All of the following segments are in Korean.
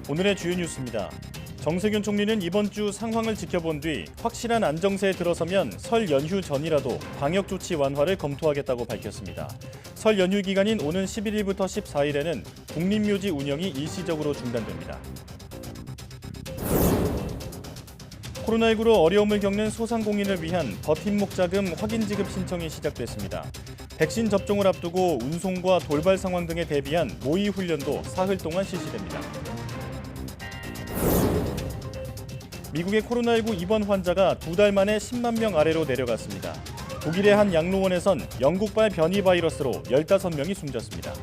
오늘의 주요 뉴스입니다. 정세균 총리는 이번 주 상황을 지켜본 뒤 확실한 안정세에 들어서면 설 연휴 전이라도 방역 조치 완화를 검토하겠다고 밝혔습니다. 설 연휴 기간인 오는 11일부터 14일에는 국립묘지 운영이 일시적으로 중단됩니다. 코로나19로 어려움을 겪는 소상공인을 위한 버팀목 자금 확인 지급 신청이 시작됐습니다. 백신 접종을 앞두고 운송과 돌발 상황 등에 대비한 모의 훈련도 사흘 동안 실시됩니다. 미국의 코로나19 입원 환자가 2달 만에 10만 명 아래로 내려갔습니다. 독일의 한 양로원에선 영국발 변이 바이러스로 15명이 숨졌습니다.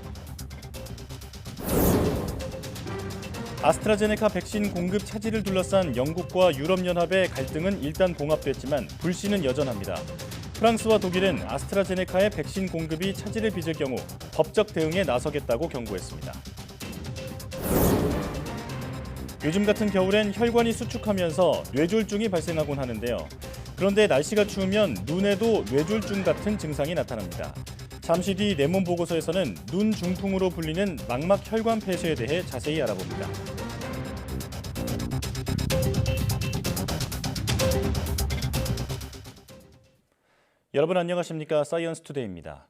아스트라제네카 백신 공급 차질을 둘러싼 영국과 유럽연합의 갈등은 일단 봉합됐지만 불씨는 여전합니다. 프랑스와 독일은 아스트라제네카의 백신 공급이 차질을 빚을 경우 법적 대응에 나서겠다고 경고했습니다. 요즘 같은 겨울엔 혈관이 수축하면서 뇌졸중이 발생하곤 하는데요. 그런데 날씨가 추우면 눈에도 뇌졸중 같은 증상이 나타납니다. 잠시 뒤 내몸 보고서에서는 눈 중풍으로 불리는 망막 혈관 폐쇄에 대해 자세히 알아봅니다. 여러분 안녕하십니까? 사이언스투데이입니다.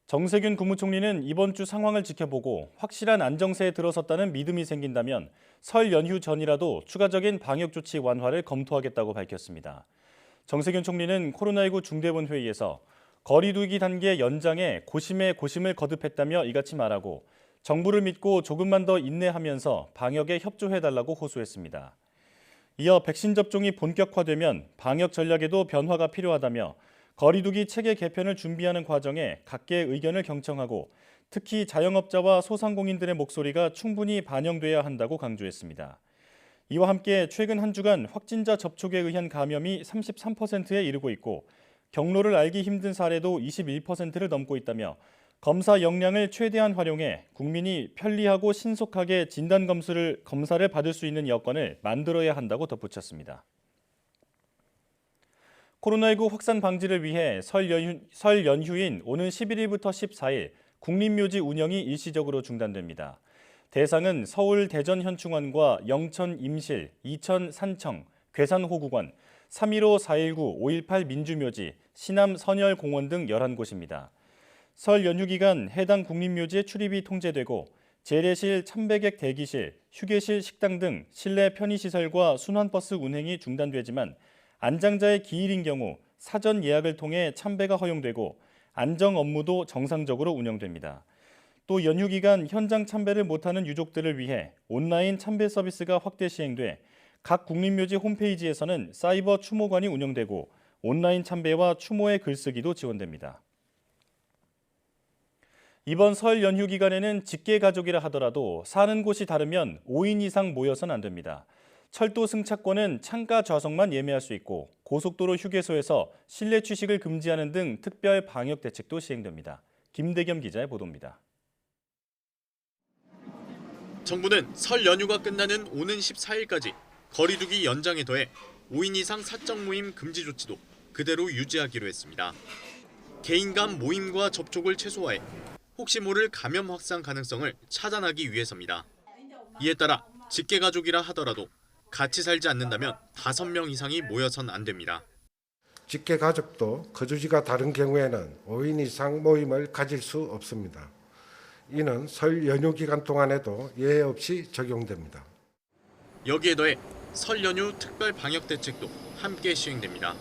정세균 국무총리는 이번 주 상황을 지켜보고 확실한 안정세에 들어섰다는 믿음이 생긴다면 설 연휴 전이라도 추가적인 방역 조치 완화를 검토하겠다고 밝혔습니다. 정세균 총리는 코로나19 중대본 회의에서 거리 두기 단계 연장에 고심에 고심을 거듭했다며 이같이 말하고 정부를 믿고 조금만 더 인내하면서 방역에 협조해달라고 호소했습니다. 이어 백신 접종이 본격화되면 방역 전략에도 변화가 필요하다며 거리두기 체계 개편을 준비하는 과정에 각계의 의견을 경청하고 특히 자영업자와 소상공인들의 목소리가 충분히 반영돼야 한다고 강조했습니다. 이와 함께 최근 한 주간 확진자 접촉에 의한 감염이 33%에 이르고 있고 경로를 알기 힘든 사례도 21%를 넘고 있다며 검사 역량을 최대한 활용해 국민이 편리하고 신속하게 진단 검사를 받을 수 있는 여건을 만들어야 한다고 덧붙였습니다. 코로나19 확산 방지를 위해 설 연휴인 오는 11일부터 14일 국립묘지 운영이 일시적으로 중단됩니다. 대상은 서울 대전현충원과 영천 임실, 이천 산청, 괴산 호국원, 315, 419, 518 민주묘지, 시남 선열공원 등 11곳입니다. 설 연휴 기간 해당 국립묘지에 출입이 통제되고 재래실, 참배객 대기실, 휴게실, 식당 등 실내 편의시설과 순환버스 운행이 중단되지만 안장자의 기일인 경우 사전 예약을 통해 참배가 허용되고 안정 업무도 정상적으로 운영됩니다. 또 연휴 기간 현장 참배를 못하는 유족들을 위해 온라인 참배 서비스가 확대 시행돼 각 국립묘지 홈페이지에서는 사이버 추모관이 운영되고 온라인 참배와 추모의 글쓰기도 지원됩니다. 이번 설 연휴 기간에는 직계 가족이라 하더라도 사는 곳이 다르면 5인 이상 모여선 안 됩니다. 철도 승차권은 창가 좌석만 예매할 수 있고 고속도로 휴게소에서 실내 취식을 금지하는 등 특별 방역 대책도 시행됩니다. 김대겸 기자의 보도입니다. 정부는 설 연휴가 끝나는 오는 14일까지 거리두기 연장에 더해 5인 이상 사적 모임 금지 조치도 그대로 유지하기로 했습니다. 개인 간 모임과 접촉을 최소화해 혹시 모를 감염 확산 가능성을 차단하기 위해서입니다. 이에 따라 직계 가족이라 하더라도 같이 살지 않는다면 5명 이상이 모여선 안 됩니다. 직계 가족도 거주지가 다른 경우에는 5인 이상 모임을 가질 수 없습니다. 이는 설 연휴 기간 동안에도 예외 없이 적용됩니다. 여기에 더해 설 연휴 특별 방역 대책도 함께 시행됩니다.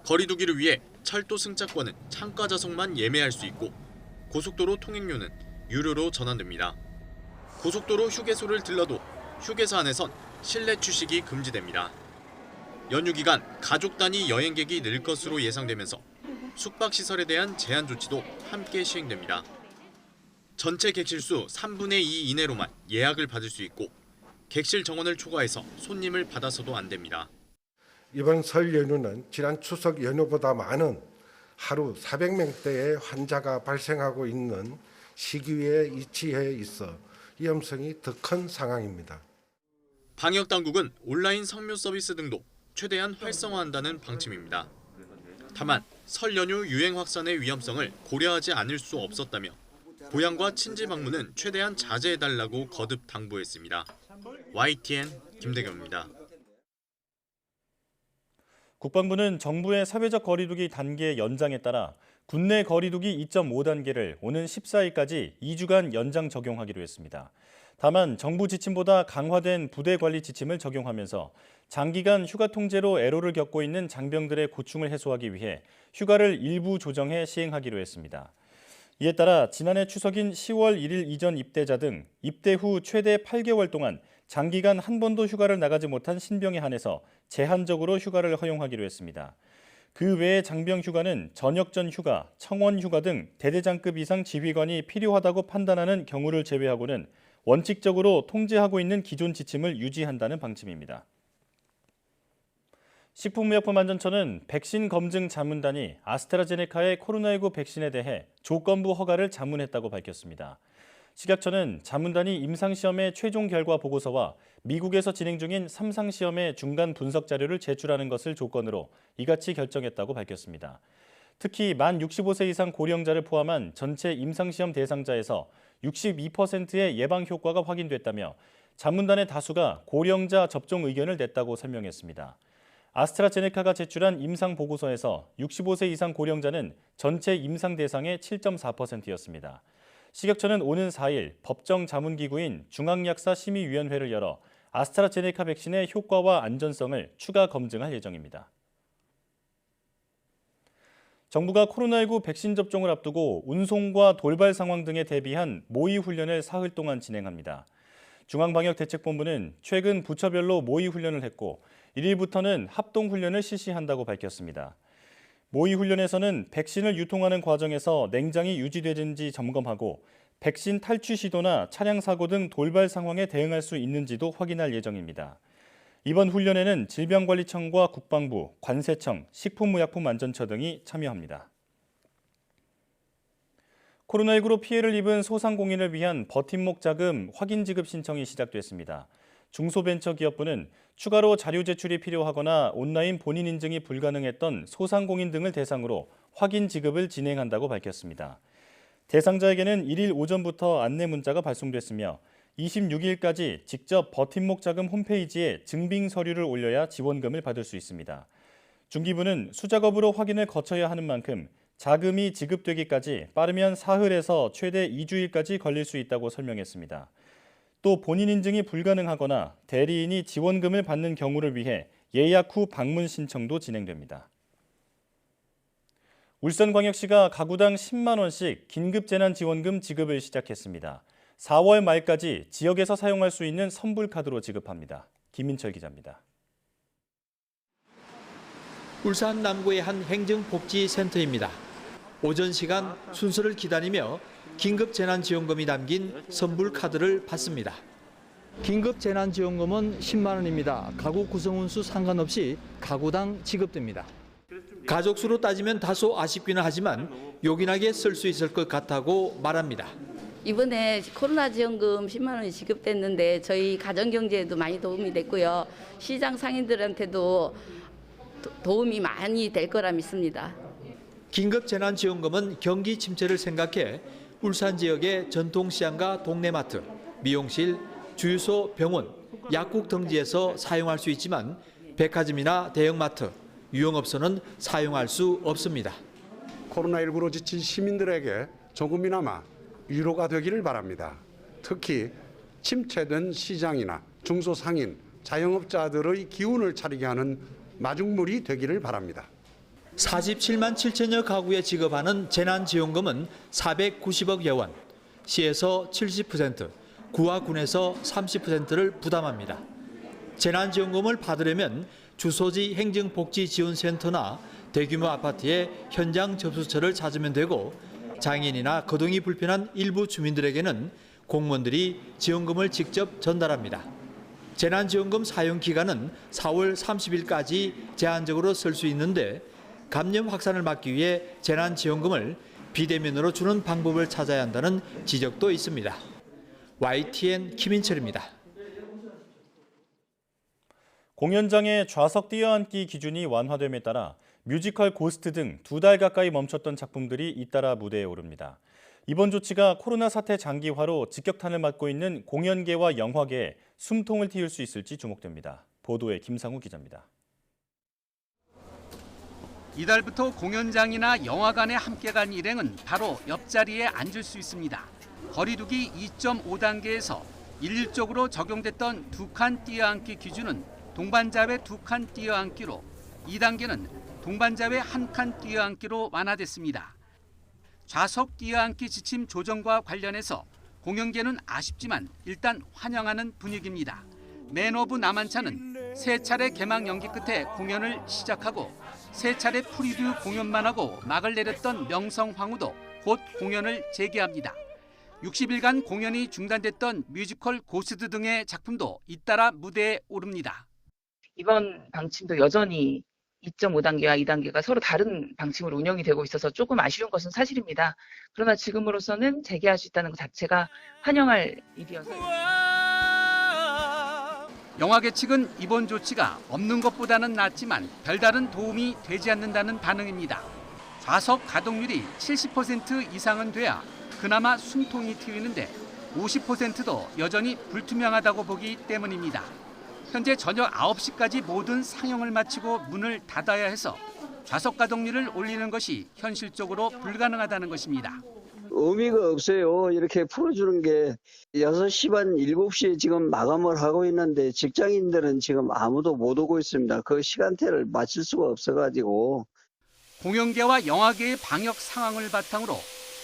거리 두기를 위해 철도 승차권은 창가 좌석만 예매할 수 있고 고속도로 통행료는 유료로 전환됩니다. 고속도로 휴게소를 들러도 휴게소 안에선 실내 취식이 금지됩니다. 연휴 기간 가족 단위 여행객이 늘 것으로 예상되면서 숙박시설에 대한 제한 조치도 함께 시행됩니다. 전체 객실수 3분의 2 이내로만 예약을 받을 수 있고 객실 정원을 초과해서 손님을 받아서도 안 됩니다. 이번 설 연휴는 지난 추석 연휴보다 많은 하루 400명대의 환자가 발생하고 있는 시기에 위치해 있어 위험성이 더 큰 상황입니다. 방역 당국은 온라인 성묘 서비스 등도 최대한 활성화한다는 방침입니다. 다만 설 연휴 유행 확산의 위험성을 고려하지 않을 수 없었다며 고향과 친지 방문은 최대한 자제해달라고 거듭 당부했습니다. YTN 김대겸입니다. 국방부는 정부의 사회적 거리두기 단계 연장에 따라 국내 거리두기 2.5단계를 오는 14일까지 2주간 연장 적용하기로 했습니다. 다만 정부 지침보다 강화된 부대 관리 지침을 적용하면서 장기간 휴가 통제로 애로를 겪고 있는 장병들의 고충을 해소하기 위해 휴가를 일부 조정해 시행하기로 했습니다. 이에 따라 지난해 추석인 10월 1일 이전 입대자 등 입대 후 최대 8개월 동안 장기간 한 번도 휴가를 나가지 못한 신병에 한해서 제한적으로 휴가를 허용하기로 했습니다. 그 외에 장병 휴가는 전역전 휴가, 청원 휴가 등 대대장급 이상 지휘관이 필요하다고 판단하는 경우를 제외하고는 원칙적으로 통제하고 있는 기존 지침을 유지한다는 방침입니다. 식품의약품안전처는 백신 검증 자문단이 아스트라제네카의 코로나19 백신에 대해 조건부 허가를 자문했다고 밝혔습니다. 식약처는 자문단이 임상시험의 최종 결과 보고서와 미국에서 진행 중인 3상시험의 중간 분석 자료를 제출하는 것을 조건으로 이같이 결정했다고 밝혔습니다. 특히 만 65세 이상 고령자를 포함한 전체 임상시험 대상자에서 62%의 예방 효과가 확인됐다며 자문단의 다수가 고령자 접종 의견을 냈다고 설명했습니다. 아스트라제네카가 제출한 임상 보고서에서 65세 이상 고령자는 전체 임상 대상의 7.4%였습니다. 식약처는 오는 4일 법정 자문기구인 중앙약사심의위원회를 열어 아스트라제네카 백신의 효과와 안전성을 추가 검증할 예정입니다. 정부가 코로나19 백신 접종을 앞두고 운송과 돌발 상황 등에 대비한 모의 훈련을 사흘 동안 진행합니다. 중앙방역대책본부는 최근 부처별로 모의 훈련을 했고 1일부터는 합동훈련을 실시한다고 밝혔습니다. 모의 훈련에서는 백신을 유통하는 과정에서 냉장이 유지되는지 점검하고 백신 탈취 시도나 차량 사고 등 돌발 상황에 대응할 수 있는지도 확인할 예정입니다. 이번 훈련에는 질병관리청과 국방부, 관세청, 식품의약품안전처 등이 참여합니다. 코로나19로 피해를 입은 소상공인을 위한 버팀목 자금 확인 지급 신청이 시작됐습니다. 중소벤처기업부는 추가로 자료 제출이 필요하거나 온라인 본인 인증이 불가능했던 소상공인 등을 대상으로 확인 지급을 진행한다고 밝혔습니다. 대상자에게는 1일 오전부터 안내 문자가 발송됐으며 26일까지 직접 버팀목 자금 홈페이지에 증빙 서류를 올려야 지원금을 받을 수 있습니다. 중기부는 수작업으로 확인을 거쳐야 하는 만큼 자금이 지급되기까지 빠르면 사흘에서 최대 2주일까지 걸릴 수 있다고 설명했습니다. 또 본인 인증이 불가능하거나 대리인이 지원금을 받는 경우를 위해 예약 후 방문 신청도 진행됩니다. 울산광역시가 가구당 10만 원씩 긴급재난지원금 지급을 시작했습니다. 4월 말까지 지역에서 사용할 수 있는 선불카드로 지급합니다. 김민철 기자입니다. 울산 남구의 한 행정복지센터입니다. 오전 시간 순서를 기다리며 긴급재난지원금이 담긴 선불카드를 받습니다. 긴급재난지원금은 10만 원입니다. 가구 구성원수 상관없이 가구당 지급됩니다. 가족 수로 따지면 다소 아쉽기는 하지만 요긴하게 쓸 수 있을 것 같다고 말합니다. 이번에 코로나 지원금 10만 원이 지급됐는데 저희 가정경제에도 많이 도움이 됐고요. 시장 상인들한테도 도움이 많이 될 거라 믿습니다. 긴급재난지원금은 경기 침체를 생각해 울산 지역의 전통시장과 동네마트, 미용실, 주유소, 병원, 약국 등지에서 사용할 수 있지만 백화점이나 대형마트, 유흥업소는 사용할 수 없습니다. 코로나19로 지친 시민들에게 조금이나마 위로가 되기를 바랍니다. 특히 침체된 시장이나 중소상인, 자영업자들의 기운을 차리게 하는 마중물이 되기를 바랍니다. 47만 7천여 가구에 지급하는 재난지원금은 490억여 원, 시에서 70%, 구와 군에서 30%를 부담합니다. 재난지원금을 받으려면 주소지 행정복지지원센터나 대규모 아파트의 현장 접수처를 찾으면 되고 장애인이나 거동이 불편한 일부 주민들에게는 공무원들이 지원금을 직접 전달합니다. 재난지원금 사용 기간은 4월 30일까지 제한적으로 쓸 수 있는데 감염 확산을 막기 위해 재난지원금을 비대면으로 주는 방법을 찾아야 한다는 지적도 있습니다. YTN 김인철입니다. 공연장의 좌석 뛰어앉기 기준이 완화됨에 따라 뮤지컬 고스트 등 2달 가까이 멈췄던 작품들이 잇따라 무대에 오릅니다. 이번 조치가 코로나 사태 장기화로 직격탄을 맞고 있는 공연계와 영화계에 숨통을 틔울 수 있을지 주목됩니다. 보도에 김상우 기자입니다. 이달부터 공연장이나 영화관에 함께 간 일행은 바로 옆자리에 앉을 수 있습니다. 거리두기 2.5단계에서 일률적으로 적용됐던 2칸 뛰어앉기 기준은 동반자외 2칸 뛰어앉기로 2단계는 동반자외 1칸 뛰어앉기로 완화됐습니다. 좌석 뛰어앉기 지침 조정과 관련해서 공연계는 아쉽지만 일단 환영하는 분위기입니다. 맨 오브 남한찬은 세 차례 개막 연기 끝에 공연을 시작하고 세 차례 프리뷰 공연만 하고 막을 내렸던 명성황후도 곧 공연을 재개합니다. 60일간 공연이 중단됐던 뮤지컬 고스트 등의 작품도 잇따라 무대에 오릅니다. 이번 방침도 여전히 2.5단계와 2단계가 서로 다른 방침으로 운영이 되고 있어서 조금 아쉬운 것은 사실입니다. 그러나 지금으로서는 재개할 수 있다는 것 자체가 환영할 일이어서. 영화계 측은 이번 조치가 없는 것보다는 낫지만 별다른 도움이 되지 않는다는 반응입니다. 좌석 가동률이 70% 이상은 돼야 그나마 숨통이 트이는데 50%도 여전히 불투명하다고 보기 때문입니다. 현재 저녁 9시까지 모든 상영을 마치고 문을 닫아야 해서 좌석 가동률을 올리는 것이 현실적으로 불가능하다는 것입니다. 의미가 없어요. 이렇게 풀어주는 게 6시 반, 7시에 지금 마감을 하고 있는데 직장인들은 지금 아무도 못 오고 있습니다. 그 시간대를 맞출 수가 없어가지고. 공연계와 영화계의 방역 상황을 바탕으로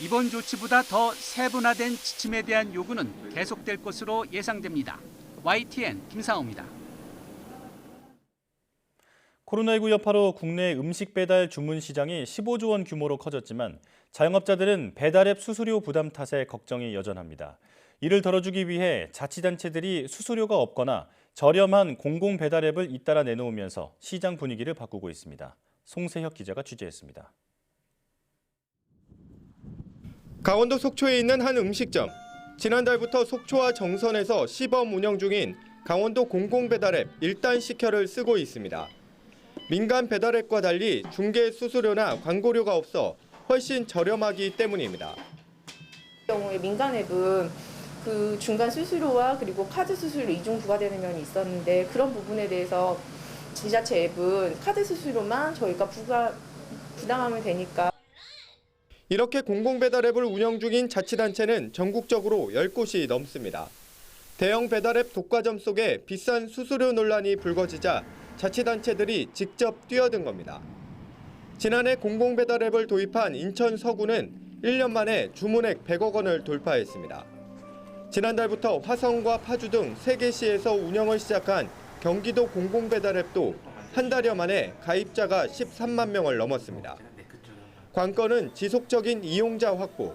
이번 조치보다 더 세분화된 지침에 대한 요구는 계속될 것으로 예상됩니다. YTN 김상우입니다. 코로나19 여파로 국내 음식 배달 주문 시장이 15조 원 규모로 커졌지만 자영업자들은 배달앱 수수료 부담 탓에 걱정이 여전합니다. 이를 덜어주기 위해 자치단체들이 수수료가 없거나 저렴한 공공 배달앱을 잇따라 내놓으면서 시장 분위기를 바꾸고 있습니다. 송세혁 기자가 취재했습니다. 강원도 속초에 있는 한 음식점. 지난달부터 속초와 정선에서 시범 운영 중인 강원도 공공배달앱 일단 시켜를 쓰고 있습니다. 민간 배달앱과 달리 중개 수수료나 광고료가 없어 훨씬 저렴하기 때문입니다. 경우에 민간 앱은 그 중간 수수료와 그리고 카드 수수료 이중 부과되는 면이 있었는데 그런 부분에 대해서 지자체 앱은 카드 수수료만 저희가 부담하면 되니까. 이렇게 공공배달앱을 운영 중인 자치단체는 전국적으로 10곳이 넘습니다. 대형 배달앱 독과점 속에 비싼 수수료 논란이 불거지자 자치단체들이 직접 뛰어든 겁니다. 지난해 공공배달앱을 도입한 인천 서구는 1년 만에 주문액 100억 원을 돌파했습니다. 지난달부터 화성과 파주 등 3개 시에서 운영을 시작한 경기도 공공배달앱도 한 달여 만에 가입자가 13만 명을 넘었습니다. 관건은 지속적인 이용자 확보.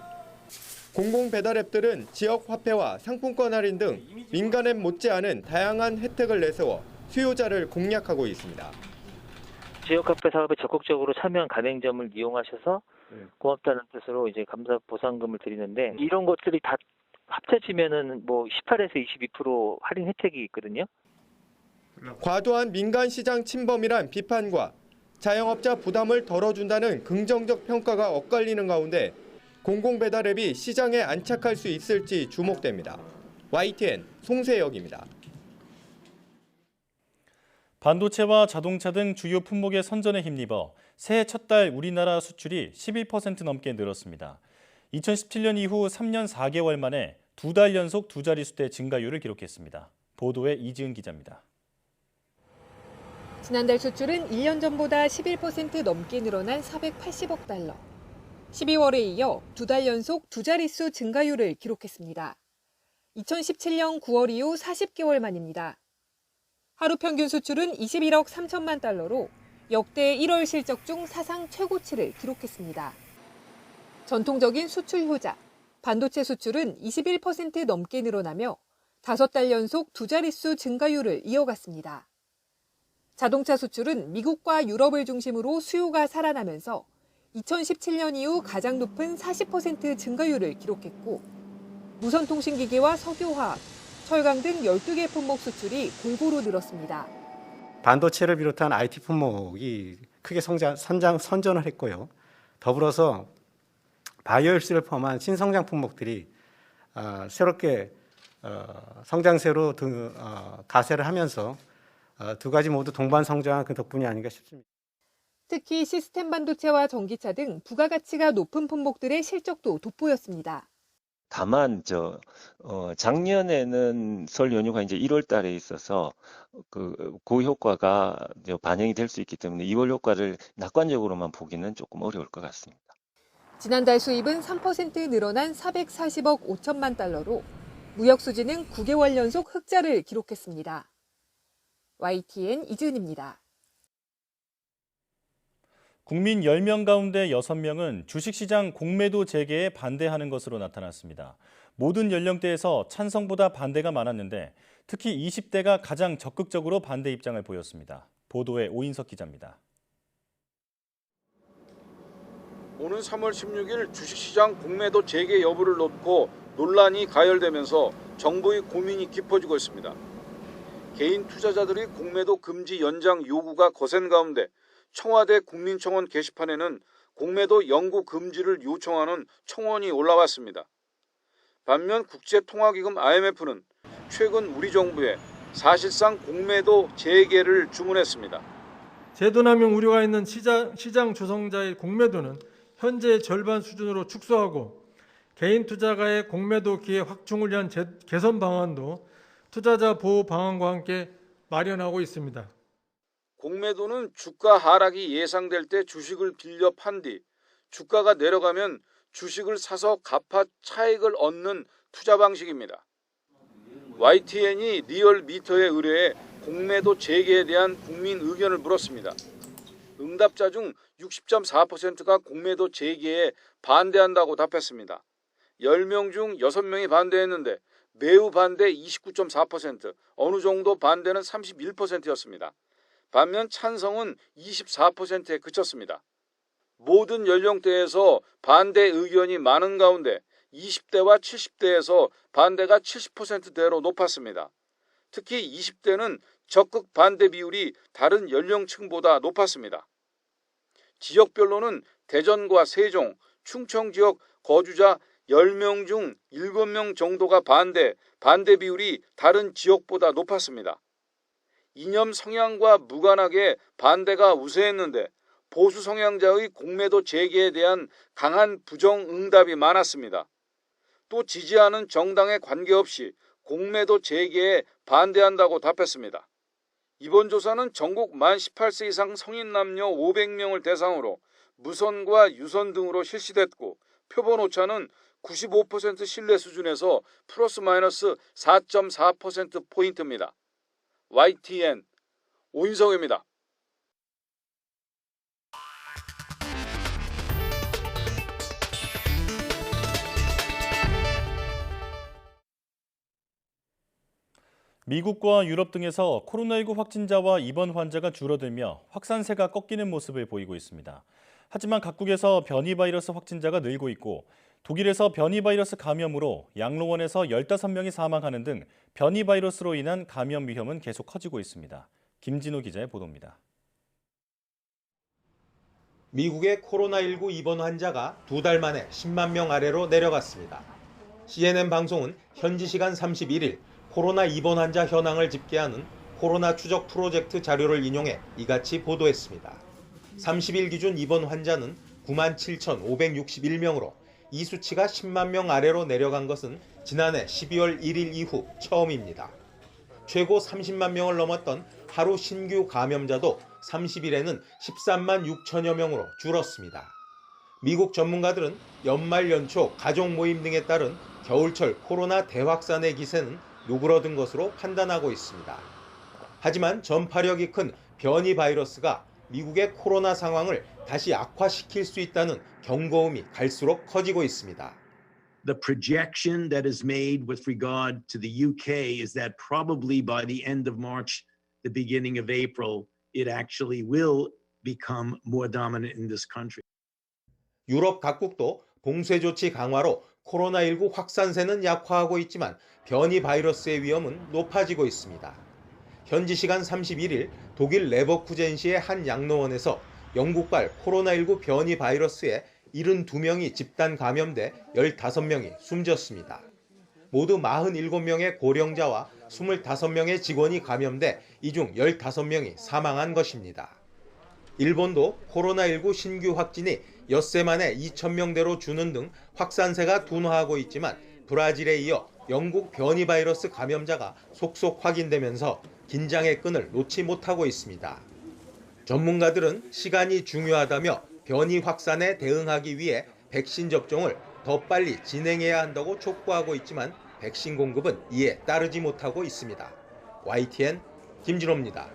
공공배달앱들은 지역 화폐와 상품권 할인 등 민간앱 못지않은 다양한 혜택을 내세워 수요자를 공략하고 있습니다. 지역화폐 사업에 적극적으로 참여한 가맹점을 이용하셔서 고맙다는 뜻으로 이제 감사 보상금을 드리는데 이런 것들이 다 합쳐지면은 뭐 18에서 22% 할인 혜택이 있거든요. 과도한 민간 시장 침범이란 비판과 자영업자 부담을 덜어준다는 긍정적 평가가 엇갈리는 가운데 공공배달앱이 시장에 안착할 수 있을지 주목됩니다. YTN 송세혁입니다. 반도체와 자동차 등 주요 품목의 선전에 힘입어 새해 첫 달 우리나라 수출이 11% 넘게 늘었습니다. 2017년 이후 3년 4개월 만에 2달 연속 두 자릿수대 증가율을 기록했습니다. 보도에 이지은 기자입니다. 지난달 수출은 1년 전보다 11% 넘게 늘어난 480억 달러. 12월에 이어 2달 연속 두 자릿수 증가율을 기록했습니다. 2017년 9월 이후 40개월 만입니다. 하루 평균 수출은 21억 3천만 달러로 역대 1월 실적 중 사상 최고치를 기록했습니다. 전통적인 수출 효자, 반도체 수출은 21% 넘게 늘어나며 5달 연속 두 자릿수 증가율을 이어갔습니다. 자동차 수출은 미국과 유럽을 중심으로 수요가 살아나면서 2017년 이후 가장 높은 40% 증가율을 기록했고 무선통신기계와 석유화학, 철강 등 12개 품목 수출이 골고루 늘었습니다. 반도체를 비롯한 IT 품목이 크게 선전을 했고요. 더불어서 바이오헬스를 포함한 신성장 품목들이 새롭게 성장세로 가세를 하면서 두 가지 모두 동반 성장한 그 덕분이 아닌가 싶습니다. 특히 시스템 반도체와 전기차 등 부가가치가 높은 품목들의 실적도 돋보였습니다. 다만 작년에는 설 연휴가 이제 1월 달에 있어서 그 효과가 반영이 될 수 있기 때문에 2월 효과를 낙관적으로만 보기는 조금 어려울 것 같습니다. 지난달 수입은 3% 늘어난 440억 5천만 달러로 무역 수지는 9개월 연속 흑자를 기록했습니다. YTN 이지은입니다. 국민 10명 가운데 6명은 주식시장 공매도 재개에 반대하는 것으로 나타났습니다. 모든 연령대에서 찬성보다 반대가 많았는데 특히 20대가 가장 적극적으로 반대 입장을 보였습니다. 보도에 오인석 기자입니다. 오는 3월 16일 주식시장 공매도 재개 여부를 놓고 논란이 가열되면서 정부의 고민이 깊어지고 있습니다. 개인 투자자들의 공매도 금지 연장 요구가 거센 가운데 청와대 국민청원 게시판에는 공매도 영구 금지를 요청하는 청원이 올라왔습니다. 반면 국제통화기금 IMF는 최근 우리 정부에 사실상 공매도 재개를 주문했습니다. 제도남용 우려가 있는 시장 조성자의 공매도는 현재 절반 수준으로 축소하고 개인 투자가의 공매도 기회 확충을 위한 개선 방안도 투자자 보호 방안과 함께 마련하고 있습니다. 공매도는 주가 하락이 예상될 때 주식을 빌려 판 뒤 주가가 내려가면 주식을 사서 갚아 차익을 얻는 투자 방식입니다. YTN이 리얼미터에 의뢰해 공매도 재개에 대한 국민 의견을 물었습니다. 응답자 중 60.4%가 공매도 재개에 반대한다고 답했습니다. 10명 중 6명이 반대했는데 매우 반대 29.4%, 어느 정도 반대는 31%였습니다. 반면 찬성은 24%에 그쳤습니다. 모든 연령대에서 반대 의견이 많은 가운데 20대와 70대에서 반대가 70%대로 높았습니다. 특히 20대는 적극 반대 비율이 다른 연령층보다 높았습니다. 지역별로는 대전과 세종, 충청 지역 거주자 10명 중 7명 정도가 반대 비율이 다른 지역보다 높았습니다. 이념 성향과 무관하게 반대가 우세했는데 보수 성향자의 공매도 재개에 대한 강한 부정 응답이 많았습니다. 또 지지하는 정당에 관계없이 공매도 재개에 반대한다고 답했습니다. 이번 조사는 전국 만 18세 이상 성인 남녀 500명을 대상으로 무선과 유선 등으로 실시됐고 표본 오차는 95% 신뢰 수준에서 플러스 마이너스 4.4%포인트입니다. YTN 오인성입니다. 미국과 유럽 등에서 코로나19 확진자와 입원 환자가 줄어들며 확산세가 꺾이는 모습을 보이고 있습니다. 하지만 각국에서 변이 바이러스 확진자가 늘고 있고 독일에서 변이 바이러스 감염으로 양로원에서 15명이 사망하는 등 변이 바이러스로 인한 감염 위험은 계속 커지고 있습니다. 김진우 기자의 보도입니다. 미국의 코로나19 입원 환자가 2달 만에 10만 명 아래로 내려갔습니다. CNN 방송은 현지 시간 31일 코로나 입원 환자 현황을 집계하는 코로나 추적 프로젝트 자료를 인용해 이같이 보도했습니다. 30일 기준 입원 환자는 97,561명으로 이 수치가 10만 명 아래로 내려간 것은 지난해 12월 1일 이후 처음입니다. 최고 30만 명을 넘었던 하루 신규 감염자도 30일에는 13만 6천여 명으로 줄었습니다. 미국 전문가들은 연말 연초 가족 모임 등에 따른 겨울철 코로나 대확산의 기세는 누그러든 것으로 판단하고 있습니다. 하지만 전파력이 큰 변이 바이러스가 미국의 코로나 상황을 다시 악화시킬 수 있다는 경고음이 갈수록 커지고 있습니다. The projection that is made with regard to the UK is that probably by the end of March, the beginning of April, it actually will become more dominant in this country. 유럽 각국도 봉쇄 조치 강화로 코로나19 확산세는 약화하고 있지만 변이 바이러스의 위험은 높아지고 있습니다. 현지 시간 31일 독일 레버쿠젠시의 한 양로원에서 영국발 코로나19 변이 바이러스에 72명이 집단 감염돼 15명이 숨졌습니다. 모두 47명의 고령자와 25명의 직원이 감염돼 이 중 15명이 사망한 것입니다. 일본도 코로나19 신규 확진이 엿새 만에 2,000명대로 주는 등 확산세가 둔화하고 있지만 브라질에 이어 영국 변이 바이러스 감염자가 속속 확인되면서 긴장의 끈을 놓지 못하고 있습니다. 전문가들은 시간이 중요하다며 변이 확산에 대응하기 위해 백신 접종을 더 빨리 진행해야 한다고 촉구하고 있지만 백신 공급은 이에 따르지 못하고 있습니다. YTN 김진호입니다.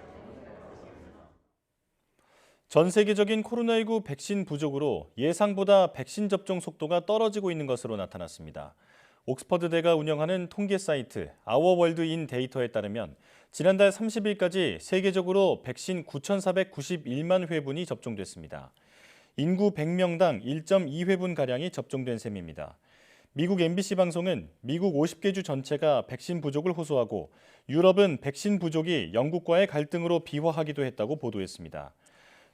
전 세계적인 코로나19 백신 부족으로 예상보다 백신 접종 속도가 떨어지고 있는 것으로 나타났습니다. 옥스퍼드대가 운영하는 통계 사이트 아워월드인 데이터에 따르면 지난달 30일까지 세계적으로 백신 9,491만 회분이 접종됐습니다. 인구 100명당 1.2회분가량이 접종된 셈입니다. 미국 MBC 방송은 미국 50개 주 전체가 백신 부족을 호소하고 유럽은 백신 부족이 영국과의 갈등으로 비화하기도 했다고 보도했습니다.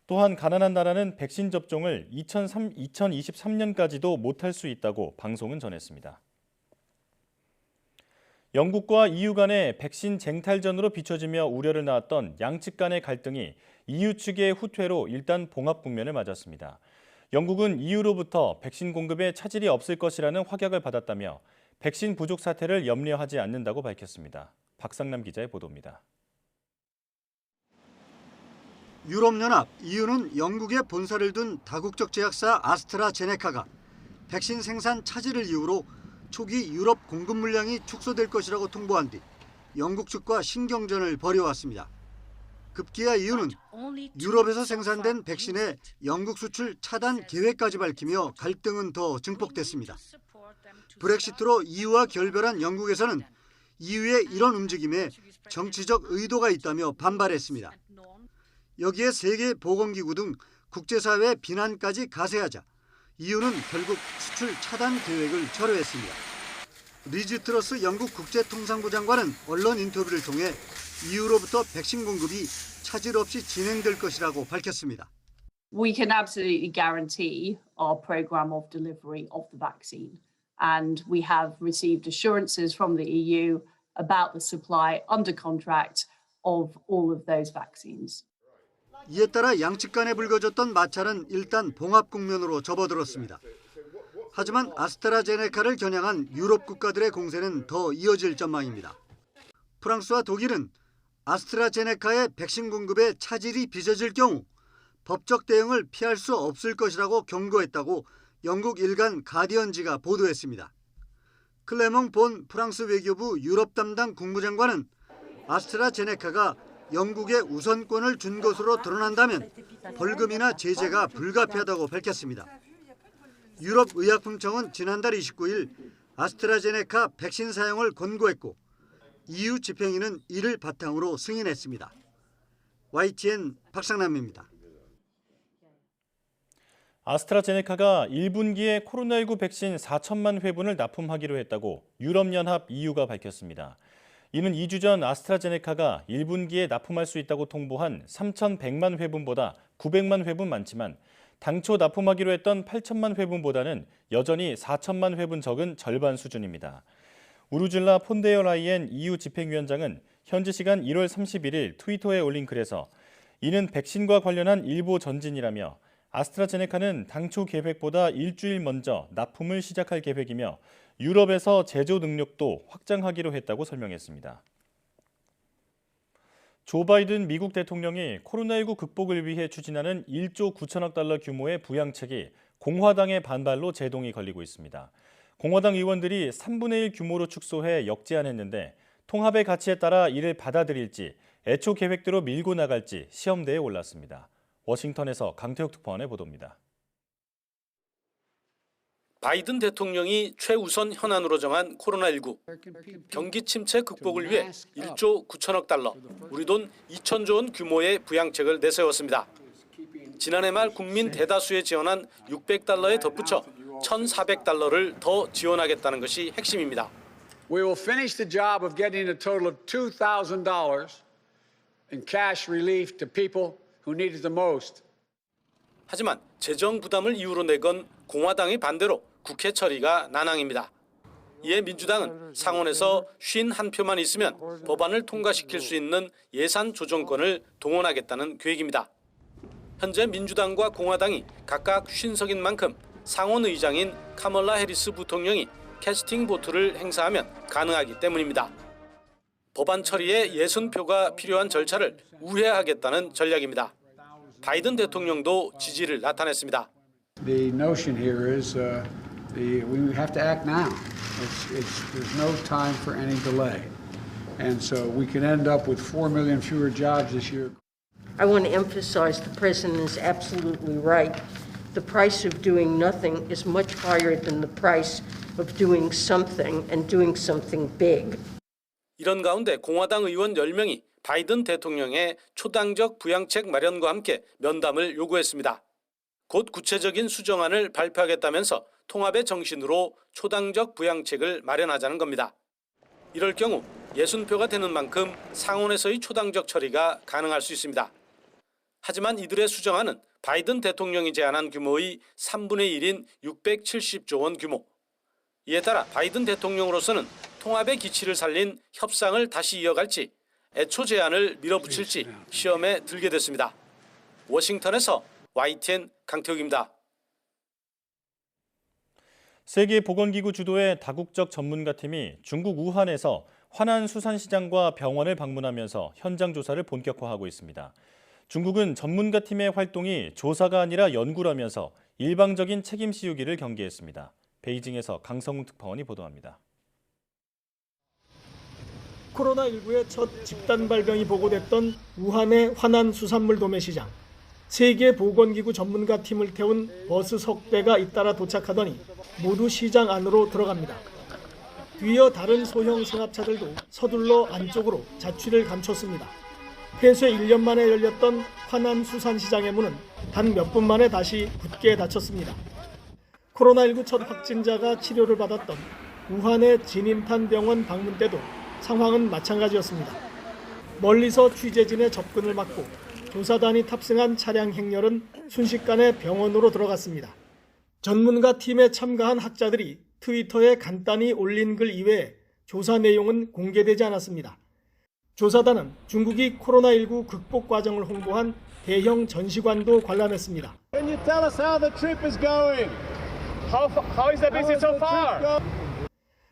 또한 가난한 나라는 백신 접종을 2023년까지도 못할 수 있다고 방송은 전했습니다. 영국과 EU 간의 백신 쟁탈전으로 비춰지며 우려를 낳았던 양측 간의 갈등이 EU 측의 후퇴로 일단 봉합 국면을 맞았습니다. 영국은 EU로부터 백신 공급에 차질이 없을 것이라는 확약을 받았다며 백신 부족 사태를 염려하지 않는다고 밝혔습니다. 박상남 기자의 보도입니다. 유럽연합 EU는 영국에 본사를 둔 다국적 제약사 아스트라제네카가 백신 생산 차질을 이유로 초기 유럽 공급 물량이 축소될 것이라고 통보한 뒤 영국 측과 신경전을 벌여왔습니다. 급기야 EU는 유럽에서 생산된 백신의 영국 수출 차단 계획까지 밝히며 갈등은 더 증폭됐습니다. 브렉시트로 EU와 결별한 영국에서는 EU의 이런 움직임에 정치적 의도가 있다며 반발했습니다. 여기에 세계보건기구 등 국제사회의 비난까지 가세하자 EU는 결국 수출 차단 계획을 철회했습니다. 리즈 트러스 영국 국제통상부 장관은 언론 인터뷰를 통해 EU로부터 백신 공급이 차질 없이 진행될 것이라고 밝혔습니다. We can absolutely guarantee our program of delivery of the vaccine, and we have received assurances from the EU about the supply under contract of all of those vaccines. 이에 따라 양측 간에 불거졌던 마찰은 일단 봉합 국면으로 접어들었습니다. 하지만 아스트라제네카를 겨냥한 유럽 국가들의 공세는 더 이어질 전망입니다. 프랑스와 독일은 아스트라제네카의 백신 공급에 차질이 빚어질 경우 법적 대응을 피할 수 없을 것이라고 경고했다고 영국 일간 가디언지가 보도했습니다. 클레몽 본 프랑스 외교부 유럽 담당 국무장관은 아스트라제네카가 영국에 우선권을 준 것으로 드러난다면 벌금이나 제재가 불가피하다고 밝혔습니다. 유럽의약품청은 지난달 29일 아스트라제네카 백신 사용을 권고했고 EU 집행위는 이를 바탕으로 승인했습니다. YTN 박상남입니다. 아스트라제네카가 1분기에 코로나19 백신 4천만 회분을 납품하기로 했다고 유럽연합 EU가 밝혔습니다. 이는 2주 전 아스트라제네카가 1분기에 납품할 수 있다고 통보한 3,100만 회분보다 900만 회분 많지만 당초 납품하기로 했던 8천만 회분보다는 여전히 4천만 회분 적은 절반 수준입니다. 우르줄라 폰데어 라이엔 EU 집행위원장은 현지 시간 1월 31일 트위터에 올린 글에서 이는 백신과 관련한 일보 전진이라며 아스트라제네카는 당초 계획보다 일주일 먼저 납품을 시작할 계획이며 유럽에서 제조 능력도 확장하기로 했다고 설명했습니다. 조 바이든 미국 대통령이 코로나19 극복을 위해 추진하는 1조 9천억 달러 규모의 부양책이 공화당의 반발로 제동이 걸리고 있습니다. 공화당 의원들이 3분의 1 규모로 축소해 역제안했는데 통합의 가치에 따라 이를 받아들일지 애초 계획대로 밀고 나갈지 시험대에 올랐습니다. 워싱턴에서 강태욱 특파원의 보도입니다. 바이든 대통령이 최우선 현안으로 정한 코로나19 경기 침체 극복을 위해 1조 9천억 달러, 우리 돈 2천조 원 규모의 부양책을 내세웠습니다. 지난해 말 국민 대다수에 지원한 600달러에 덧붙여 1,400달러를 더 지원하겠다는 것이 핵심입니다. We will finish the job of getting a total of $2,000 in cash relief to people who need it the most. 하지만 재정 부담을 이유로 내건 공화당의 반대로 국회 처리가 난항입니다. 이에 민주당은 상원에서 51표만 있으면 법안을 통과시킬 수 있는 예산 조정권을 동원하겠다는 계획입니다. 현재 민주당과 공화당이 각각 50석인 만큼 상원 의장인 카멀라 해리스 부통령이 캐스팅 보트를 행사하면 가능하기 때문입니다. 법안 처리에 60표가 필요한 절차를 우회하겠다는 전략입니다. 바이든 대통령도 지지를 나타냈습니다. The notion here is we have to act now. There's no time for any delay. And so we can end up with 4 million fewer jobs this year. I want to emphasize the president is absolutely right. The price of doing nothing is much higher than the price of doing something and doing something big. 이런 가운데 공화당 의원 10명이 바이든 대통령의 초당적 부양책 마련과 함께 면담을 요구했습니다. 곧 구체적인 수정안을 발표하겠다면서 통합의 정신으로 초당적 부양책을 마련하자는 겁니다. 이럴 경우 60표가 되는 만큼 상원에서의 초당적 처리가 가능할 수 있습니다. 하지만 이들의 수정안은 바이든 대통령이 제안한 규모의 3분의 1인 670조 원 규모. 이에 따라 바이든 대통령으로서는 통합의 기치를 살린 협상을 다시 이어갈지 애초 제안을 밀어붙일지 시험에 들게 됐습니다. 워싱턴에서 YTN 강태욱입니다. 세계보건기구 주도의 다국적 전문가팀이 중국 우한에서 화난 수산시장과 병원을 방문하면서 현장 조사를 본격화하고 있습니다. 중국은 전문가팀의 활동이 조사가 아니라 연구라면서 일방적인 책임 씌우기를 경계했습니다. 베이징에서 강성훈 특파원이 보도합니다. 코로나19의 첫 집단 발병이 보고됐던 우한의 화난 수산물 도매시장. 세계보건기구 전문가팀을 태운 버스 석 대가 잇따라 도착하더니 모두 시장 안으로 들어갑니다. 뒤이어 다른 소형 승합차들도 서둘러 안쪽으로 자취를 감췄습니다. 폐쇄 1년 만에 열렸던 화난 수산시장의 문은 단 몇 분 만에 다시 굳게 닫혔습니다. 코로나19 첫 확진자가 치료를 받았던 우한의 진인탄 병원 방문 때도 상황은 마찬가지였습니다. 멀리서 취재진의 접근을 막고 조사단이 탑승한 차량 행렬은 순식간에 병원으로 들어갔습니다. 전문가 팀에 참가한 학자들이 트위터에 간단히 올린 글 이외에 조사 내용은 공개되지 않았습니다. 조사단은 중국이 코로나19 극복 과정을 홍보한 대형 전시관도 관람했습니다. Can you tell us how the trip is going? How is the visit so far?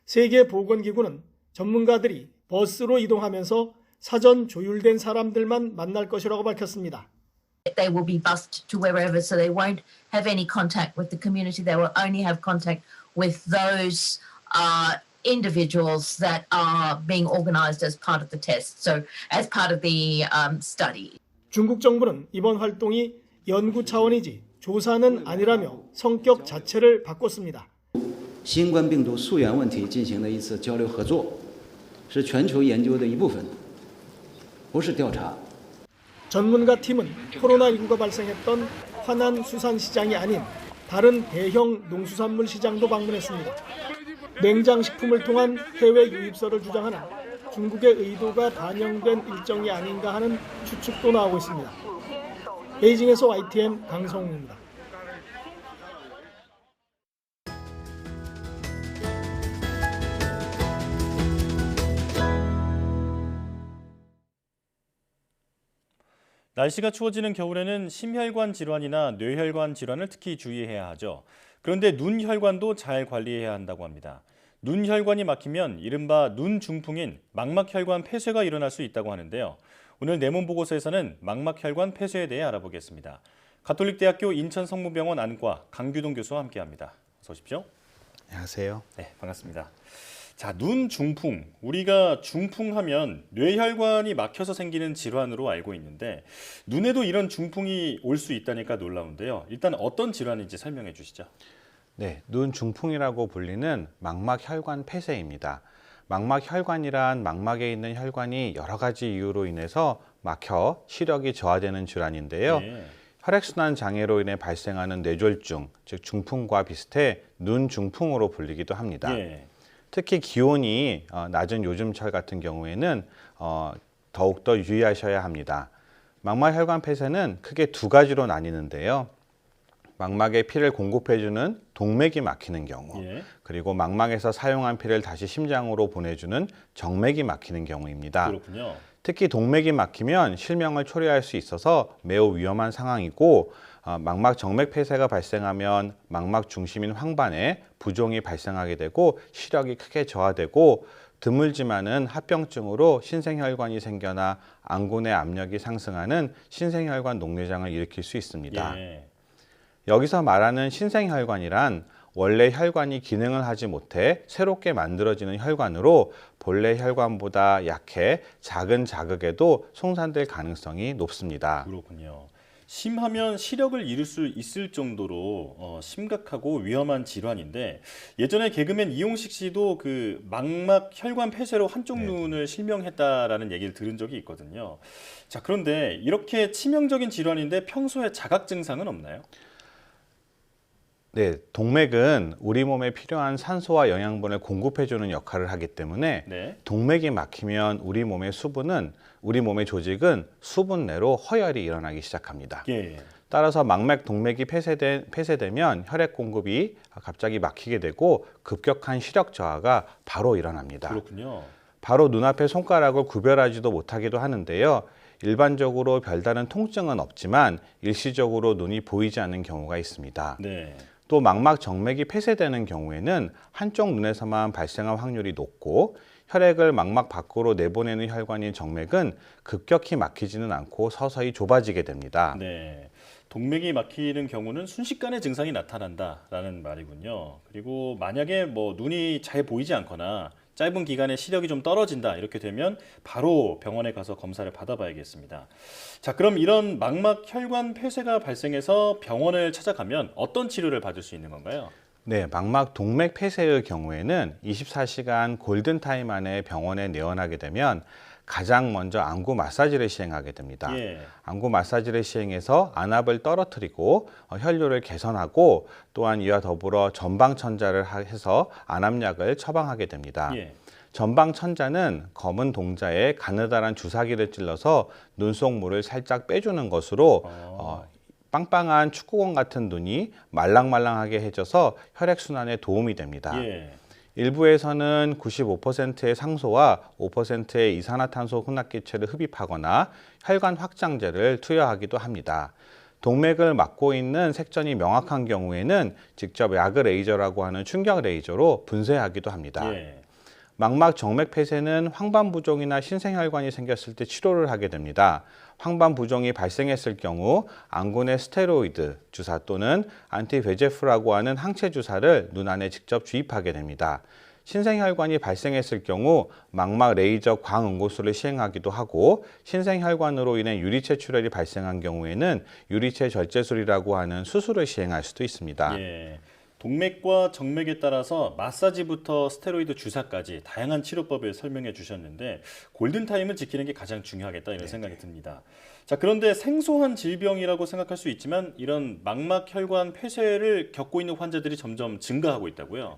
세계보건기구는 전문가들이 버스로 이동하면서 사전 조율된 사람들만 만날 것이라고 밝혔습니다. They will be bused to wherever, so they won't have any contact with the community. They will only have contact with those individuals that are being organized as part of the test, so as part of the study. 중국 정부는 이번 활동이 연구 차원이지 조사는 아니라며 성격 자체를 바꿨습니다. 新冠病毒溯源问题进行了一次交流合作，是全球研究的一部分，不是调查。 전문가 팀은 코로나19가 발생했던 화난 수산시장이 아닌 다른 대형 농수산물 시장도 방문했습니다. 냉장식품을 통한 해외 유입설을 주장하는 중국의 의도가 반영된 일정이 아닌가 하는 추측도 나오고 있습니다. 베이징에서 YTN 강성우입니다. 날씨가 추워지는 겨울에는 심혈관 질환이나 뇌혈관 질환을 특히 주의해야 하죠. 그런데 눈혈관도 잘 관리해야 한다고 합니다. 눈혈관이 막히면 이른바 눈중풍인 망막혈관 폐쇄가 일어날 수 있다고 하는데요. 오늘 내몸보고서에서는 망막혈관 폐쇄에 대해 알아보겠습니다. 가톨릭대학교 인천성모병원 안과 강규동 교수와 함께합니다. 어서 오십시오. 안녕하세요. 네, 반갑습니다. 자, 눈 중풍. 우리가 중풍하면 뇌혈관이 막혀서 생기는 질환으로 알고 있는데 눈에도 이런 중풍이 올 수 있다니까 놀라운데요. 일단 어떤 질환인지 설명해 주시죠. 네, 눈 중풍이라고 불리는 망막혈관 폐쇄입니다. 망막혈관이란 망막에 있는 혈관이 여러 가지 이유로 인해서 막혀 시력이 저하되는 질환인데요. 네. 혈액순환 장애로 인해 발생하는 뇌졸중, 즉 중풍과 비슷해 눈 중풍으로 불리기도 합니다. 네. 특히 기온이 낮은 요즘철 같은 경우에는 더욱더 유의하셔야 합니다. 망막혈관 폐쇄는 크게 두 가지로 나뉘는데요. 망막에 피를 공급해주는 동맥이 막히는 경우, 예. 그리고 망막에서 사용한 피를 다시 심장으로 보내주는 정맥이 막히는 경우입니다. 그렇군요. 특히 동맥이 막히면 실명을 초래할 수 있어서 매우 위험한 상황이고, 망막 정맥 폐쇄가 발생하면 망막 중심인 황반에 부종이 발생하게 되고 시력이 크게 저하되고, 드물지만은 합병증으로 신생혈관이 생겨나 안구 내 압력이 상승하는 신생혈관 녹내장을 일으킬 수 있습니다. 예. 여기서 말하는 신생혈관이란 원래 혈관이 기능을 하지 못해 새롭게 만들어지는 혈관으로 본래 혈관보다 약해 작은 자극에도 송산될 가능성이 높습니다. 그렇군요. 심하면 시력을 잃을 수 있을 정도로 심각하고 위험한 질환인데, 예전에 개그맨 이용식 씨도 그 망막 혈관 폐쇄로 한쪽 눈을 실명했다라는 얘기를 들은 적이 있거든요. 자, 그런데 이렇게 치명적인 질환인데 평소에 자각 증상은 없나요? 네, 동맥은 우리 몸에 필요한 산소와 영양분을 공급해주는 역할을 하기 때문에 네. 동맥이 막히면 우리 몸의 조직은 수분 내로 허혈이 일어나기 시작합니다. 예. 따라서 망맥 동맥이 폐쇄되면 혈액 공급이 갑자기 막히게 되고 급격한 시력 저하가 바로 일어납니다. 그렇군요. 바로 눈앞에 손가락을 구별하지도 못하기도 하는데요. 일반적으로 별다른 통증은 없지만 일시적으로 눈이 보이지 않는 경우가 있습니다. 네. 또 망막 정맥이 폐쇄되는 경우에는 한쪽 눈에서만 발생할 확률이 높고, 혈액을 망막 밖으로 내보내는 혈관인 정맥은 급격히 막히지는 않고 서서히 좁아지게 됩니다. 네. 동맥이 막히는 경우는 순식간에 증상이 나타난다라는 말이군요. 그리고 만약에 뭐 눈이 잘 보이지 않거나 짧은 기간에 시력이 좀 떨어진다 이렇게 되면 바로 병원에 가서 검사를 받아봐야겠습니다. 자, 그럼 이런 망막 혈관 폐쇄가 발생해서 병원을 찾아가면 어떤 치료를 받을 수 있는 건가요? 네, 망막 동맥 폐쇄의 경우에는 24시간 골든타임 안에 병원에 내원하게 되면 가장 먼저 안구 마사지를 시행하게 됩니다. 예. 안구 마사지를 시행해서 안압을 떨어뜨리고 혈류를 개선하고, 또한 이와 더불어 전방천자를 해서 안압약을 처방하게 됩니다. 예. 전방천자는 검은 동자에 가느다란 주사기를 찔러서 눈속 물을 살짝 빼주는 것으로 빵빵한 축구공 같은 눈이 말랑말랑하게 해져서 혈액순환에 도움이 됩니다. 예. 일부에서는 95%의 상소와 5%의 이산화탄소 혼합기체를 흡입하거나 혈관 확장제를 투여하기도 합니다. 동맥을 막고 있는 색전이 명확한 경우에는 직접 야그 레이저라고 하는 충격 레이저로 분쇄하기도 합니다. 예. 망막 정맥 폐쇄는 황반 부종이나 신생혈관이 생겼을 때 치료를 하게 됩니다. 황반 부종이 발생했을 경우 안구 내 스테로이드 주사 또는 안티VEGF라고 하는 항체 주사를 눈 안에 직접 주입하게 됩니다. 신생혈관이 발생했을 경우 망막 레이저 광응고술을 시행하기도 하고, 신생혈관으로 인해 유리체 출혈이 발생한 경우에는 유리체 절제술이라고 하는 수술을 시행할 수도 있습니다. 예. 동맥과 정맥에 따라서 마사지부터 스테로이드 주사까지 다양한 치료법을 설명해 주셨는데, 골든타임을 지키는 게 가장 중요하겠다 이런 생각이 듭니다. 자, 그런데 생소한 질병이라고 생각할 수 있지만 이런 망막 혈관 폐쇄를 겪고 있는 환자들이 점점 증가하고 있다고요?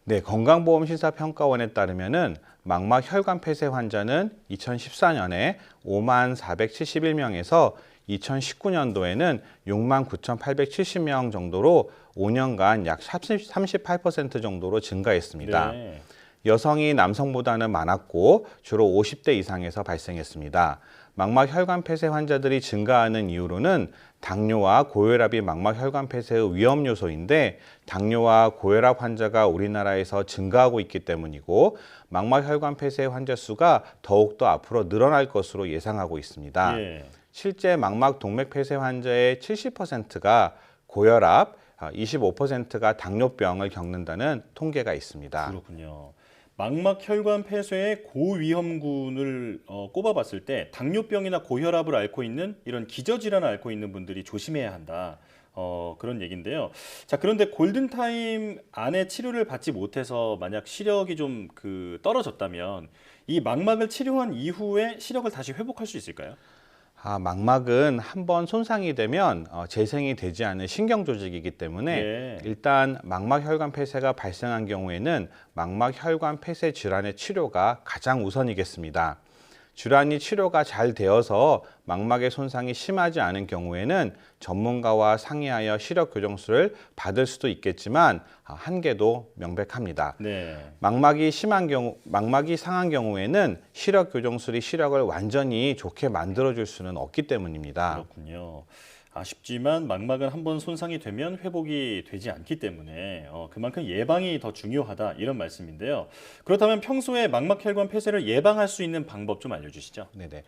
네, 건강보험심사평가원에 따르면은 망막 혈관 폐쇄 환자는 2014년에 54,471명에서 2019년도에는 69,870명 정도로 5년간 약 38% 정도로 증가했습니다. 네. 여성이 남성보다는 많았고 주로 50대 이상에서 발생했습니다. 망막 혈관 폐쇄 환자들이 증가하는 이유로는 당뇨와 고혈압이 망막 혈관 폐쇄의 위험 요소인데, 당뇨와 고혈압 환자가 우리나라에서 증가하고 있기 때문이고, 망막 혈관 폐쇄 환자 수가 더욱더 앞으로 늘어날 것으로 예상하고 있습니다. 예. 실제 망막 동맥 폐쇄 환자의 70%가 고혈압, 25%가 당뇨병을 겪는다는 통계가 있습니다. 그렇군요. 망막 혈관 폐쇄의 고위험군을 꼽아봤을 때 당뇨병이나 고혈압을 앓고 있는 이런 기저질환을 앓고 있는 분들이 조심해야 한다. 그런 얘기인데요. 자, 그런데 골든타임 안에 치료를 받지 못해서 만약 시력이 좀 떨어졌다면 이 망막을 치료한 이후에 시력을 다시 회복할 수 있을까요? 망막은 한번 손상이 되면 재생이 되지 않는 신경 조직이기 때문에 예. 일단 망막 혈관 폐쇄가 발생한 경우에는 망막 혈관 폐쇄 질환의 치료가 가장 우선이겠습니다. 질환이 치료가 잘 되어서 망막의 손상이 심하지 않은 경우에는 전문가와 상의하여 시력 교정술을 받을 수도 있겠지만 한계도 명백합니다. 네. 망막이 상한 경우에는 시력 교정술이 시력을 완전히 좋게 만들어줄 수는 없기 때문입니다. 그렇군요. 아쉽지만 망막은 한번 손상이 되면 회복이 되지 않기 때문에 그만큼 예방이 더 중요하다 이런 말씀인데요. 그렇다면 평소에 망막혈관 폐쇄를 예방할 수 있는 방법 좀 알려주시죠. 네네.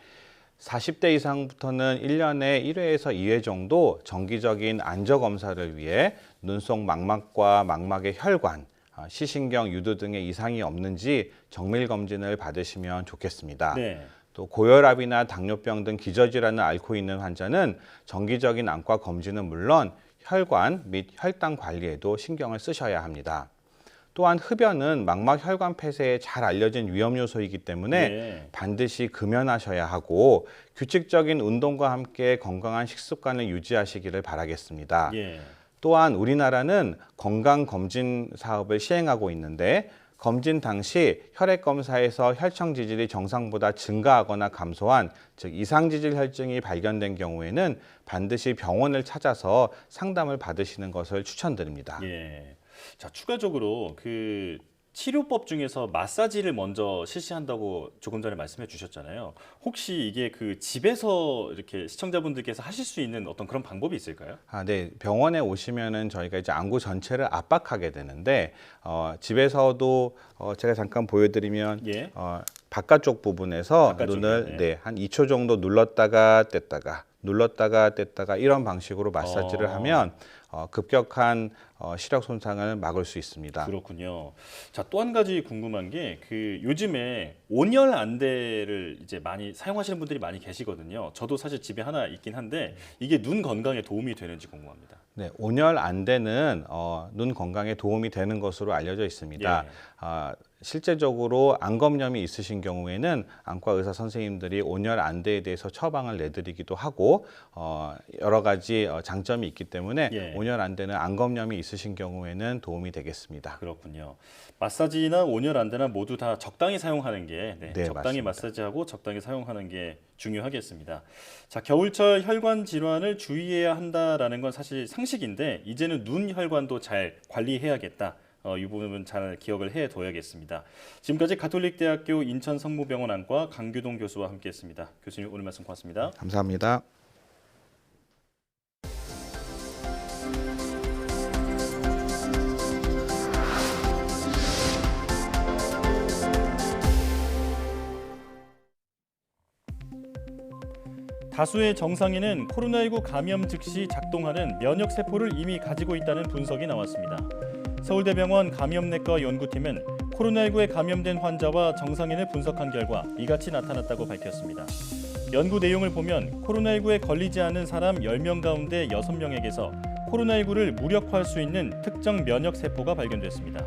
40대 이상부터는 1년에 1회에서 2회 정도 정기적인 안저검사를 위해 눈 속 망막과 망막의 혈관, 시신경, 유두 등의 이상이 없는지 정밀 검진을 받으시면 좋겠습니다. 네. 또 고혈압이나 당뇨병 등 기저질환을 앓고 있는 환자는 정기적인 안과 검진은 물론 혈관 및 혈당 관리에도 신경을 쓰셔야 합니다. 또한 흡연은 망막 혈관 폐쇄에 잘 알려진 위험 요소이기 때문에 네. 반드시 금연하셔야 하고 규칙적인 운동과 함께 건강한 식습관을 유지하시기를 바라겠습니다. 예. 또한 우리나라는 건강검진 사업을 시행하고 있는데 검진 당시 혈액 검사에서 혈청 지질이 정상보다 증가하거나 감소한 즉 이상 지질 혈증이 발견된 경우에는 반드시 병원을 찾아서 상담을 받으시는 것을 추천드립니다. 예. 자, 추가적으로 그 치료법 중에서 마사지를 먼저 실시한다고 조금 전에 말씀해 주셨잖아요. 혹시 이게 그 집에서 이렇게 시청자분들께서 하실 수 있는 어떤 그런 방법이 있을까요? 네. 병원에 오시면은 저희가 이제 안구 전체를 압박하게 되는데 집에서도 제가 잠깐 보여드리면 예. 바깥쪽 부분에서 바깥쪽에, 눈을 네. 한 2초 정도 눌렀다가 뗐다가 이런 방식으로 마사지를 하면 급격한 시력 손상을 막을 수 있습니다. 그렇군요. 자, 또 한 가지 궁금한 게 그 요즘에 온열 안대를 이제 많이 사용하시는 분들이 많이 계시거든요. 저도 사실 집에 하나 있긴 한데 이게 눈 건강에 도움이 되는지 궁금합니다. 네, 온열 안대는 눈 건강에 도움이 되는 것으로 알려져 있습니다. 예. 실제적으로 안검염이 있으신 경우에는 안과 의사 선생님들이 온열 안대에 대해서 처방을 내드리기도 하고 여러 가지 장점이 있기 때문에 예. 온열 안대는 안검염이 있으신 경우에는 도움이 되겠습니다. 그렇군요. 마사지나 온열 안대나 모두 다 적당히 사용하는 게 네, 적당히 맞습니다. 마사지하고 적당히 사용하는 게 중요하겠습니다. 자, 겨울철 혈관 질환을 주의해야 한다라는 건 사실 상식인데 이제는 눈 혈관도 잘 관리해야겠다. 이 부분은 잘 기억을 해둬야겠습니다. 지금까지 가톨릭대학교 인천성모병원 안과 강규동 교수와 함께했습니다. 교수님 오늘 말씀 고맙습니다. 감사합니다. 다수의 정상인은 코로나19 감염 즉시 작동하는 면역세포를 이미 가지고 있다는 분석이 나왔습니다. 서울대병원 감염내과 연구팀은 코로나19에 감염된 환자와 정상인을 분석한 결과 이같이 나타났다고 밝혔습니다. 연구 내용을 보면 코로나19에 걸리지 않은 사람 10명 가운데 6명에게서 코로나19를 무력화할 수 있는 특정 면역세포가 발견됐습니다.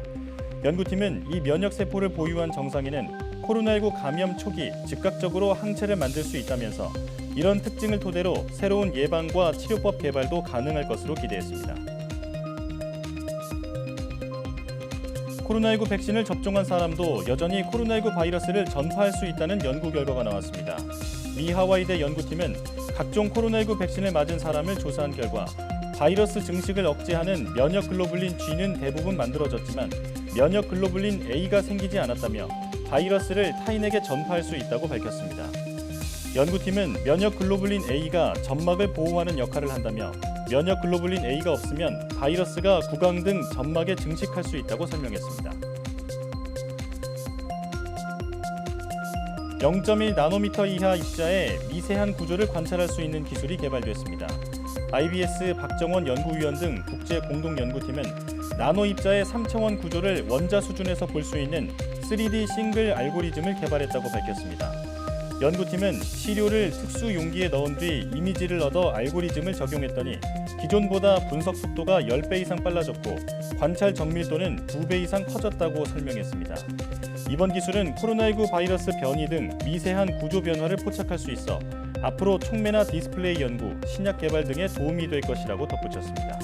연구팀은 이 면역세포를 보유한 정상인은 코로나19 감염 초기 즉각적으로 항체를 만들 수 있다면서 이런 특징을 토대로 새로운 예방과 치료법 개발도 가능할 것으로 기대했습니다. 코로나19 백신을 접종한 사람도 여전히 코로나19 바이러스를 전파할 수 있다는 연구 결과가 나왔습니다. 미 하와이대 연구팀은 각종 코로나19 백신을 맞은 사람을 조사한 결과 바이러스 증식을 억제하는 면역 글로불린 G는 대부분 만들어졌지만 면역 글로불린 A가 생기지 않았다며 바이러스를 타인에게 전파할 수 있다고 밝혔습니다. 연구팀은 면역 글로불린 A가 점막을 보호하는 역할을 한다며 면역 글로불린 A가 없으면 바이러스가 구강 등 점막에 증식할 수 있다고 설명했습니다. 0.1 나노미터 이하 입자의 미세한 구조를 관찰할 수 있는 기술이 개발됐습니다. IBS 박정원 연구위원 등 국제 공동연구팀은 나노 입자의 3차원 구조를 원자 수준에서 볼 수 있는 3D 싱글 알고리즘을 개발했다고 밝혔습니다. 연구팀은 시료를 특수 용기에 넣은 뒤 이미지를 얻어 알고리즘을 적용했더니 기존보다 분석 속도가 10배 이상 빨라졌고 관찰 정밀도는 2배 이상 커졌다고 설명했습니다. 이번 기술은 코로나19 바이러스 변이 등 미세한 구조 변화를 포착할 수 있어 앞으로 촉매나 디스플레이 연구, 신약 개발 등에 도움이 될 것이라고 덧붙였습니다.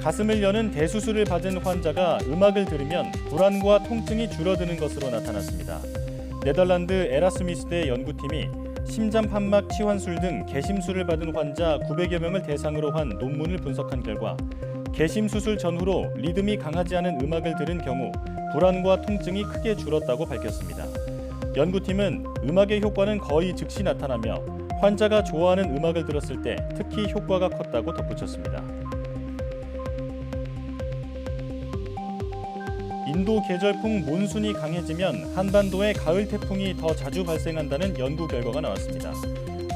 가슴을 여는 대수술을 받은 환자가 음악을 들으면 불안과 통증이 줄어드는 것으로 나타났습니다. 네덜란드 에라스미스대 연구팀이 심장 판막 치환술 등 개심술을 받은 환자 900여 명을 대상으로 한 논문을 분석한 결과 개심 수술 전후로 리듬이 강하지 않은 음악을 들은 경우 불안과 통증이 크게 줄었다고 밝혔습니다. 연구팀은 음악의 효과는 거의 즉시 나타나며 환자가 좋아하는 음악을 들었을 때 특히 효과가 컸다고 덧붙였습니다. 인도 계절풍 몬순이 강해지면 한반도에 가을 태풍이 더 자주 발생한다는 연구 결과가 나왔습니다.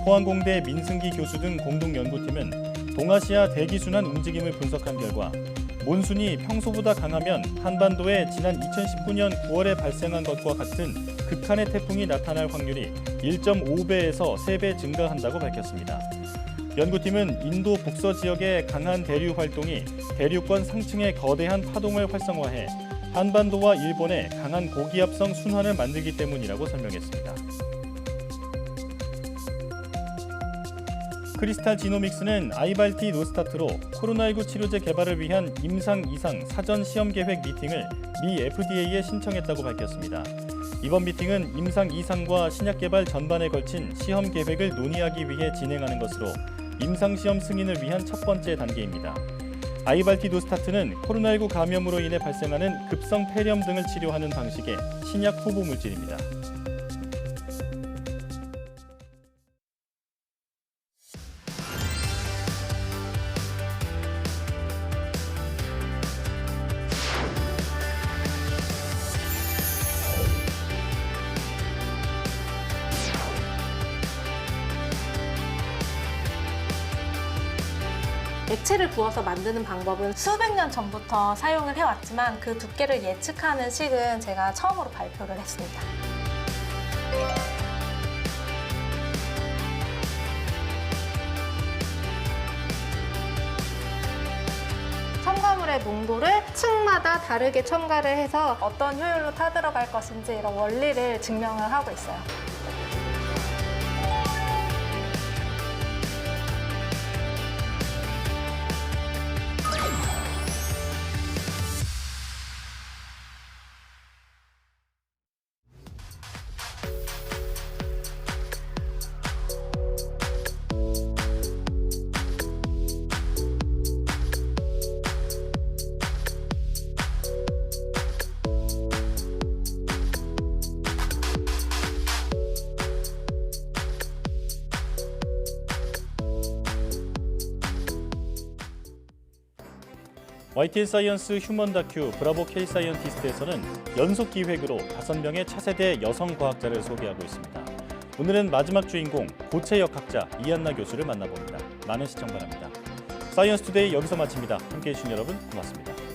포항공대 민승기 교수 등 공동 연구팀은 동아시아 대기순환 움직임을 분석한 결과 몬순이 평소보다 강하면 한반도에 지난 2019년 9월에 발생한 것과 같은 극한의 태풍이 나타날 확률이 1.5배에서 3배 증가한다고 밝혔습니다. 연구팀은 인도 북서 지역의 강한 대류 활동이 대륙권 상층의 거대한 파동을 활성화해 한반도와 일본의 강한 고기압성 순환을 만들기 때문이라고 설명했습니다. 크리스탈 지노믹스는 아이발티 노스타트로 코로나19 치료제 개발을 위한 임상 2상 사전 시험 계획 미팅을 미 FDA에 신청했다고 밝혔습니다. 이번 미팅은 임상 2상과 신약 개발 전반에 걸친 시험 계획을 논의하기 위해 진행하는 것으로 임상 시험 승인을 위한 첫 번째 단계입니다. 아이발티 노스타트는 코로나19 감염으로 인해 발생하는 급성 폐렴 등을 치료하는 방식의 신약 후보 물질입니다. 액체를 부어서 만드는 방법은 수백 년 전부터 사용을 해왔지만 그 두께를 예측하는 식은 제가 처음으로 발표를 했습니다. 첨가물의 농도를 층마다 다르게 첨가를 해서 어떤 효율로 타들어갈 것인지 이런 원리를 증명을 하고 있어요. YTN 사이언스 휴먼 다큐 브라보 K 사이언티스트에서는 연속 기획으로 5명의 차세대 여성 과학자를 소개하고 있습니다. 오늘은 마지막 주인공 고체역 학자 이한나 교수를 만나봅니다. 많은 시청 바랍니다. 사이언스 투데이 여기서 마칩니다. 함께해 주신 여러분 고맙습니다.